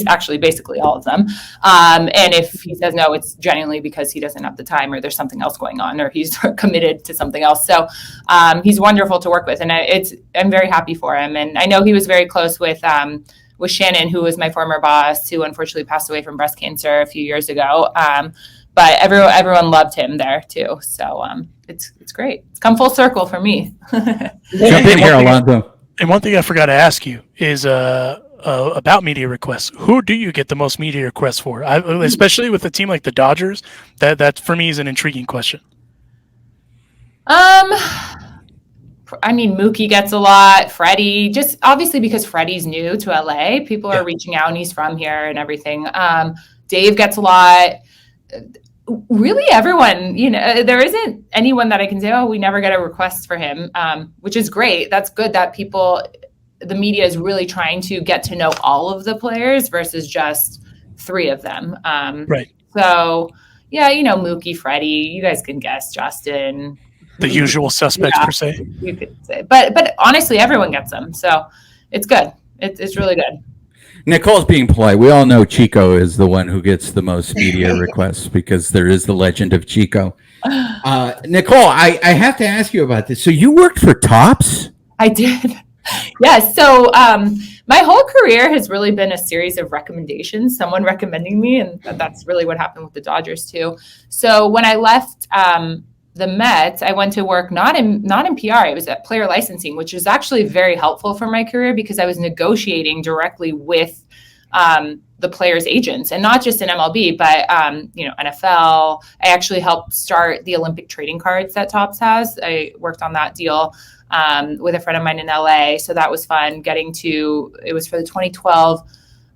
actually basically all of them. And if he says no, it's genuinely because he doesn't have the time or there's something else going on or he's committed to something else. So he's wonderful to work with, and I'm very happy for him. And I know he was very close with Shannon, who was my former boss, who unfortunately passed away from breast cancer a few years ago. But everyone loved him there too. So it's great. It's come full circle for me. Jump in here, Alonso. And one thing I forgot to ask you is about media requests. Who do you get the most media requests for? Especially with a team like the Dodgers, that for me is an intriguing question. I mean, Mookie gets a lot. Freddie, just obviously because Freddie's new to LA, people are reaching out and he's from here and everything. Dave gets a lot. Really, everyone, there isn't anyone that I can say, oh, we never get a request for him, which is great. That's good that the media is really trying to get to know all of the players versus just three of them. Right. So, yeah, Mookie, Freddie, you guys can guess, Justin. The usual suspects, per se. You could say. But honestly, everyone gets them. So it's good. It's really good. Nicole's being polite. We all know Chico is the one who gets the most media requests because there is the legend of Chico. Nicole, I have to ask you about this. So you worked for Topps? I did. Yes. So my whole career has really been a series of recommendations, someone recommending me. And that's really what happened with the Dodgers too. So when I left the Mets, I went to work not in PR. I was at player licensing, which was actually very helpful for my career because I was negotiating directly with the players' agents, and not just in MLB, but NFL. I actually helped start the Olympic trading cards that Topps has. I worked on that deal with a friend of mine in LA. So that was fun it was for the 2012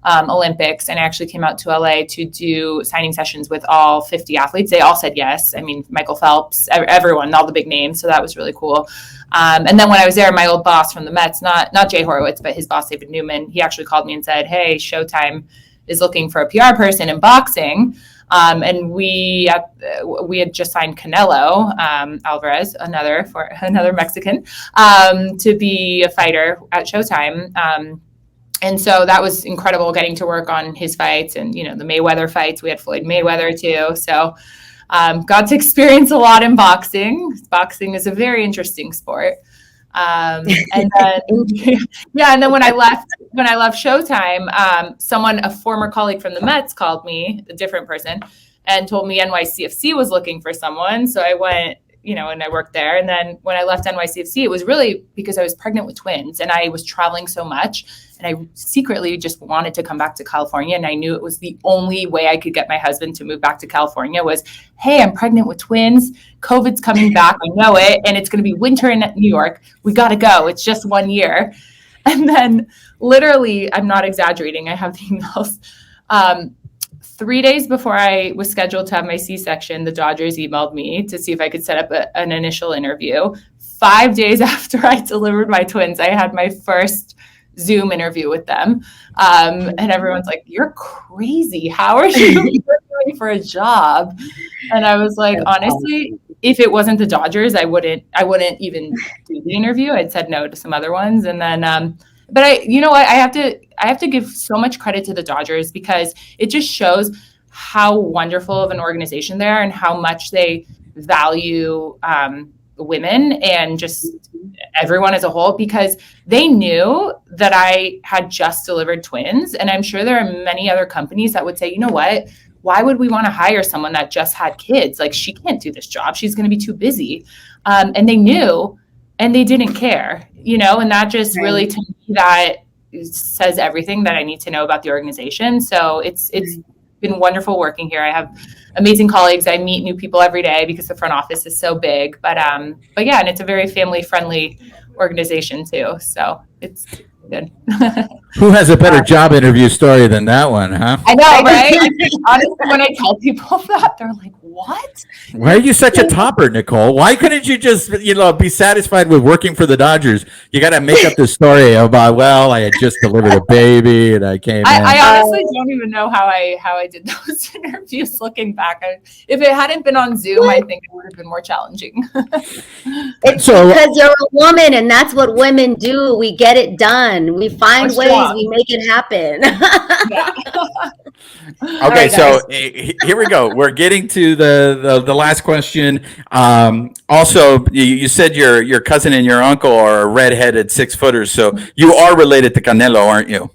Olympics. And I actually came out to LA to do signing sessions with all 50 athletes. They all said yes. I mean, Michael Phelps, everyone, all the big names. So that was really cool. And then when I was there, my old boss from the Mets, not Jay Horowitz, but his boss, David Newman, he actually called me and said, "Hey, Showtime is looking for a PR person in boxing." And we had just signed Canelo Alvarez, another Mexican, to be a fighter at Showtime. And so that was incredible getting to work on his fights and, the Mayweather fights. We had Floyd Mayweather too. So got to experience a lot in boxing. Boxing is a very interesting sport. And then, and then when I left Showtime, a former colleague from the Mets called me, a different person, and told me NYCFC was looking for someone. So I went, and I worked there. And then when I left NYCFC, it was really because I was pregnant with twins and I was traveling so much. And I secretly just wanted to come back to California. And I knew it was the only way I could get my husband to move back to California was, hey, I'm pregnant with twins. COVID's coming back. I know it. And it's going to be winter in New York. We got to go. It's just 1 year. And then literally, I'm not exaggerating. I have the emails. 3 days before I was scheduled to have my C-section, the Dodgers emailed me to see if I could set up an initial interview. 5 days after I delivered my twins, I had my first Zoom interview with them. And everyone's like, "You're crazy. How are you interviewing for a job?" And I was like, honestly, if it wasn't the Dodgers, I wouldn't even do the interview. I'd said no to some other ones. And then, but I have to give so much credit to the Dodgers because it just shows how wonderful of an organization they are and how much they value women and just everyone as a whole, because they knew that I had just delivered twins. And I'm sure there are many other companies that would say, you know what, why would we want to hire someone that just had kids? Like, she can't do this job. She's going to be too busy. And they knew, and they didn't care, and that just really, to me, that says everything that I need to know about the organization. So it's been wonderful working here. I have amazing colleagues. I meet new people every day because the front office is so big. But yeah, and it's a very family friendly organization too. So it's good. Who has a better job interview story than that one, huh? I know, right? Honestly, when I tell people that, they're like, "What? Why are you such a topper, Nicole? Why couldn't you just, be satisfied with working for the Dodgers? You got to make up this story about, well, I had just delivered a baby and I came in. I honestly don't even know how I did those interviews. Looking back, if it hadn't been on Zoom, I think it would have been more challenging. It's because you're a woman, and that's what women do. We get it done. We find ways. We make it happen. Okay, so here we go. We're getting to the last question. Also, you said your cousin and your uncle are redheaded 6-footers, so you are related to Canelo, aren't you?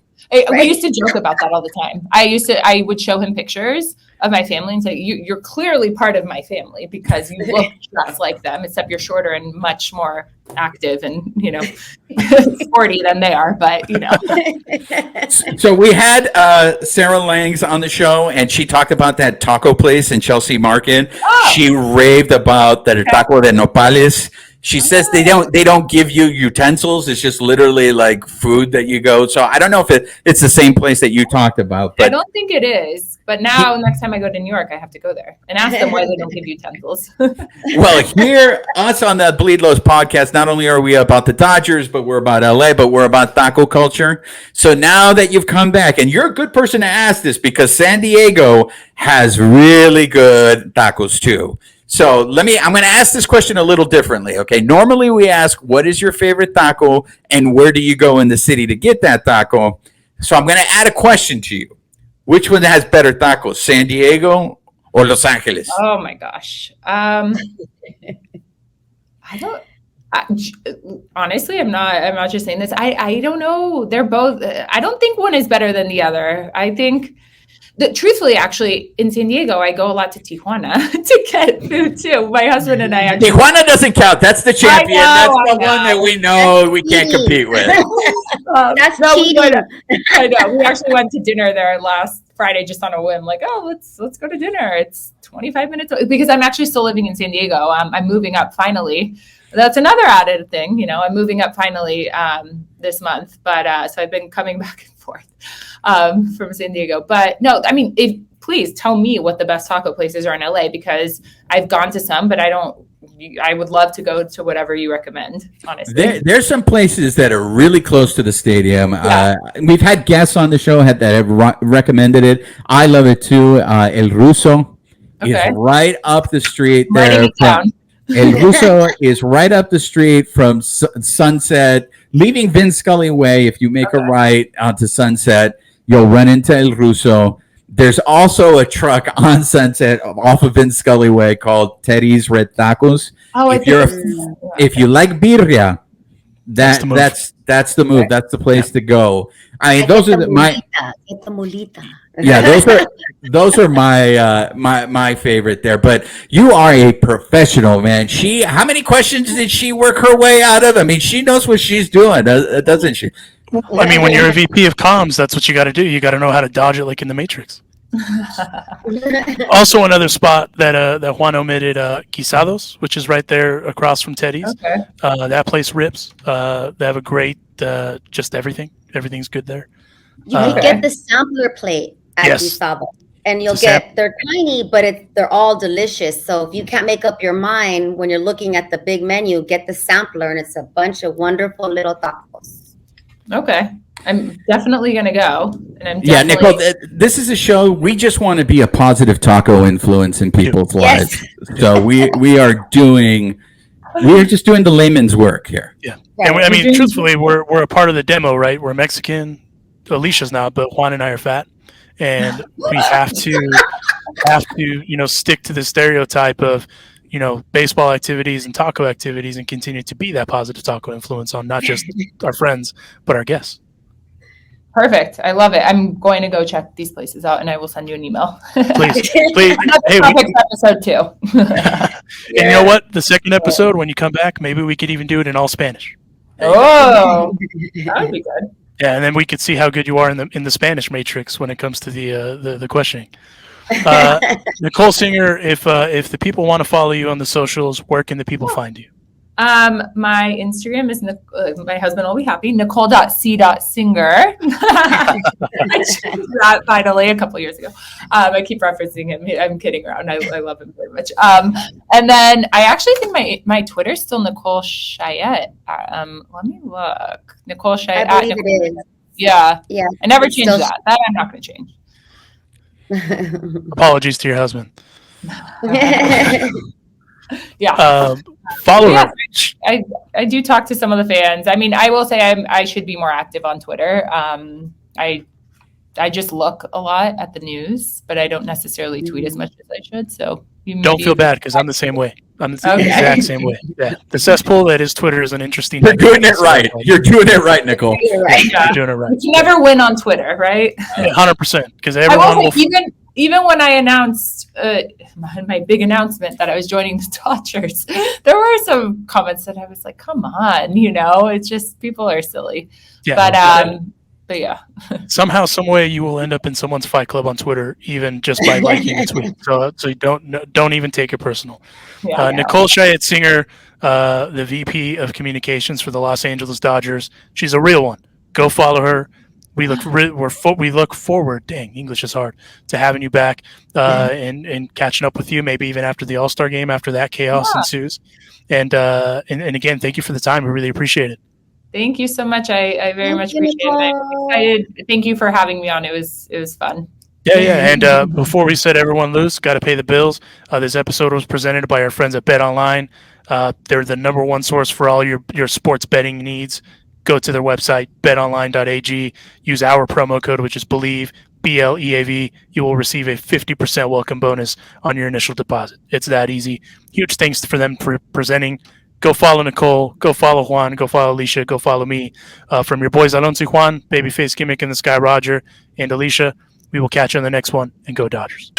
We used to joke about that all the time. I would show him pictures of my family and say, you're clearly part of my family because you look just like them, except you're shorter and much more active and, sporty than they are, but, So we had Sarah Langs on the show, and she talked about that taco place in Chelsea Market. Oh. She raved about the taco de nopales. She says they don't give you utensils. It's just literally like food that you go. So I don't know if it's the same place that you talked about. But I don't think it is. But now next time I go to New York, I have to go there and ask them why they don't give utensils. Well, here, us on the Bleed Lows podcast, not only are we about the Dodgers, but we're about LA, but we're about taco culture. So now that you've come back, and you're a good person to ask this because San Diego has really good tacos too. So I'm going to ask this question a little differently. Okay. Normally we ask, what is your favorite taco and where do you go in the city to get that taco? So I'm going to add a question to you. Which one has better tacos, San Diego or Los Angeles? Oh my gosh. Honestly, I'm not just saying this. I don't know. They're both. I don't think one is better than the other. I think that truthfully, actually, in San Diego, I go a lot to Tijuana to get food too. My husband and I actually. Tijuana doesn't count. That's the champion. That's the one that we know we can't compete with. That's no, cheating. I know. We actually went to dinner there last Friday just on a whim. Like, oh, let's go to dinner. It's 25 minutes because I'm actually still living in San Diego. I'm moving up finally. That's another added thing. You know, I'm moving up finally this month. But so I've been coming back and forth from San Diego. But no, I mean, please tell me what the best taco places are in LA because I've gone to some, but I would love to go to whatever you recommend, honestly. There's some places that are really close to the stadium. Yeah. We've had guests on the show that have recommended it. I love it too. El Ruso is right up the street there. El Ruso is right up the street from Sunset, leaving Vin Scully Way. If you make a right onto Sunset, you'll run into El Ruso. There's also a truck on Sunset off of Vin Scully Way called Teddy's Red Tacos. Oh, if you like birria, that's the move. That's the place to go. I mean, those are my. Yeah, those are my favorite there. But you are a professional, man. How many questions did she work her way out of? I mean, she knows what she's doing, doesn't she? I mean, when you're a VP of comms, that's what you got to do. You got to know how to dodge it like in the Matrix. Also, another spot that Juan omitted, Guisados, which is right there across from Teddy's. Okay. That place rips. They have a great, just everything. Everything's good there. You can get the sampler plate at Guisados. And they're tiny, but they're all delicious. So if you can't make up your mind when you're looking at the big menu, get the sampler, and it's a bunch of wonderful little tacos. Okay. I'm definitely going to go. And Nicole, this is a show. We just want to be a positive taco influence in people's lives. So we are just doing the layman's work here. Yeah. Right. And I mean, truthfully, we're a part of the demo, right? We're Mexican. Alicia's not, but Juan and I are fat. And we have to stick to the stereotype of, baseball activities and taco activities and continue to be that positive taco influence on not just our friends, but our guests. Perfect. I love it. I'm going to go check these places out and I will send you an email. Please. Hey, episode 2. And you know what? The second episode, when you come back, maybe we could even do it in all Spanish. Oh, that would be good. Yeah, and then we could see how good you are in the Spanish matrix when it comes to the questioning. Nicole Singer, if the people want to follow you on the socials, where can the people find you? My Instagram is my husband will be happy. Nicole.c.singer. I changed that finally a couple years ago. I keep referencing him. I'm kidding around. I love him very much. And then I actually think my Twitter's still Nicole Chayet. Let me look. Nicole Chayet. I believe it is. Yeah. I never changed that. That I'm not going to change. Apologies to your husband. Follow her. I do talk to some of the fans. I mean, I will say I should be more active on Twitter. I just look a lot at the news, but I don't necessarily tweet as much as I should. So don't feel bad because I'm the same way. I'm the exact same way. Yeah, the cesspool that is Twitter is an interesting. You're doing it right. You're doing it right, Nicole. You're right. You're doing it right. You never win on Twitter, right? 100%. Because everyone will. Even when I announced my big announcement that I was joining the Dodgers, there were some comments that I was like, "Come on, it's just people are silly." Yeah, but yeah. Somehow, some way, you will end up in someone's fight club on Twitter, even just by liking a tweet. So you don't even take it personal. Yeah, Nicole Chayet Singer, the VP of Communications for the Los Angeles Dodgers. She's a real one. Go follow her. We look forward. Dang, English is hard. To having you back and catching up with you, maybe even after the All-Star game, after that chaos ensues. And again, thank you for the time. We really appreciate it. Thank you so much. I very much appreciate it. I'm excited. Thank you for having me on. It was fun. Yeah. And before we set everyone loose, got to pay the bills. This episode was presented by our friends at Bet Online. They're the number one source for all your sports betting needs. Go to their website, betonline.ag. Use our promo code, which is BELIEVE, BLEAV. You will receive a 50% welcome bonus on your initial deposit. It's that easy. Huge thanks for them for presenting Go follow Nicole. Go follow Juan. Go follow Alicia. Go follow me. From your boys Alonso Juan, Babyface Gimmick in the Sky Roger, and Alicia. We will catch you on the next one, and go Dodgers.